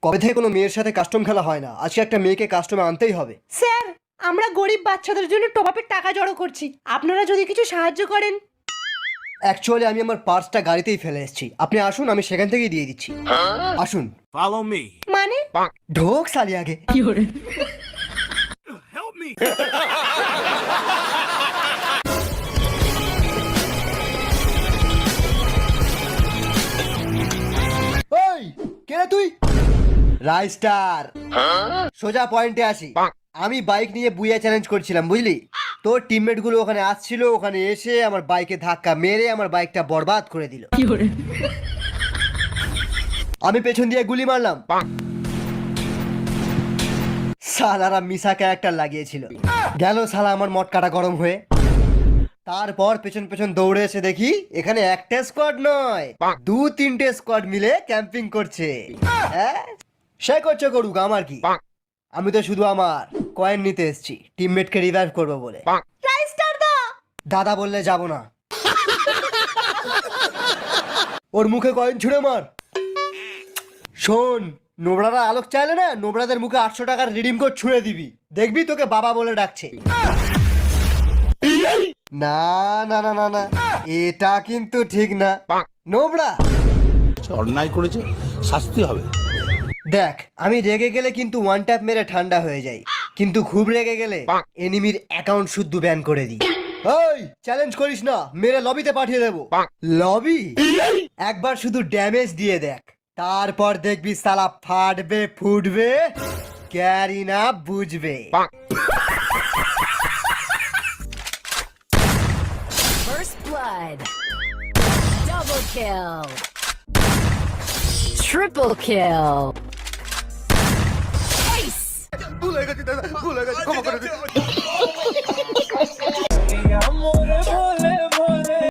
কবে থেকে কোনো মেয়ের সাথে কাস্টম খেলা হয় না, আজকে একটা মেয়েকে কাস্টমে আনতেই হবে। স্যার, আমরা গরিব বাচ্চাদের জন্য টপ-আপের টাকা জড়ো করছি, আপনারা যদি কিছু সাহায্য করেন। অ্যাকচুয়ালি আমি আমার পার্সটা গাড়িতেই ফেলে এসেছি, আপনি আসুন, আমি সেখান থেকেই দিয়ে দিচ্ছি। আসুন। Follow me. মানে ঢোক সালি আগে। Help me. ওই কে রে তুই? রাইস্টার। সোজা পয়েন্টে আসি। আমি বাইক নিয়ে বুইয়া চ্যালেঞ্জ করছিলাম, বুঝলি? তোর টিমমেট গুলো ওখানে আসছিল, ওখানে এসে আমার বাইকে ধাক্কা মেরে আমার বাইকটা বরবাদ করে দিল। আমি পেছন দিয়ে গুলি মারলাম। সালারা মিশা ক্যারেক্টার লাগিয়েছিল। গেল শালা আমার মটকাটা গরম হয়ে। তারপর পেছন পেছন দৌড়ে এসে দেখি এখানে একটা স্কোয়াড নয়, 2-3টে স্কোয়াড মিলে ক্যাম্পিং করছে। হ্যাঁ, সে করছে করুক, আমার কি? আমি তো শুধু আমার কয়েন নিতে এসেছি, টিমমেটকে রিভাইভ করবো বলে। রাইস্টার দা, দাদা বললে যাব না। ওর মুখে কয়েন ছুঁড়ে মার। শোন, নোবড়ারা আলোক চাইলে না, নোবড়াদের মুখে 800 টাকার রিডিম কোড ছুঁড়ে দিবি, দেখবি তোকে বাবা বলে ডাকছে। না না না না না, এটা কিন্তু ঠিক না। নোবড়া অন্যায় করেছে, শাস্তি হবে। দেখ, আমি রেগে গেলে কিন্তু ওয়ান ট্যাপ মেরে ঠান্ডা হয়ে যাই, কিন্তু খুব রেগে গেলে এনিমির অ্যাকাউন্ট শুদ্ধ ব্যান করে দিই। ওই চ্যালেঞ্জ করিস না, মেরে লবিতে পাঠিয়ে দেবো। লবি? একবার শুধু ড্যামেজ দিয়ে দেখ, তারপর দেখবি সালা ফাটবে ফুটবে, ক্যারি না বুঝবে। First blood. Double kill. Triple kill. Ace.